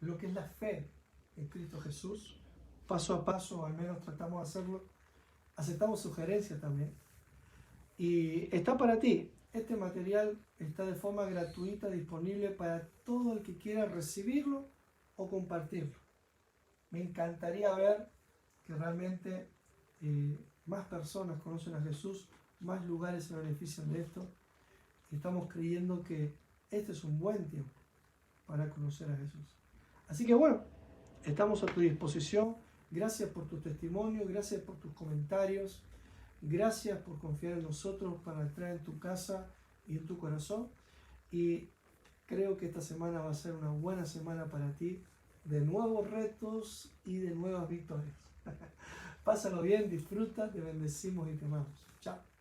lo que es la fe en Cristo Jesús, paso a paso, o al menos tratamos de hacerlo. Aceptamos sugerencias también. Y está para ti. Este material está de forma gratuita, disponible para todo el que quiera recibirlo o compartirlo. Me encantaría ver que realmente más personas conocen a Jesús, más lugares se benefician de esto. Y estamos creyendo que este es un buen tiempo para conocer a Jesús. Así que bueno, estamos a tu disposición. Gracias por tu testimonio, gracias por tus comentarios, gracias por confiar en nosotros para entrar en tu casa y en tu corazón. Y creo que esta semana va a ser una buena semana para ti, de nuevos retos y de nuevas victorias. Pásalo bien, disfruta, te bendecimos y te amamos. Chao.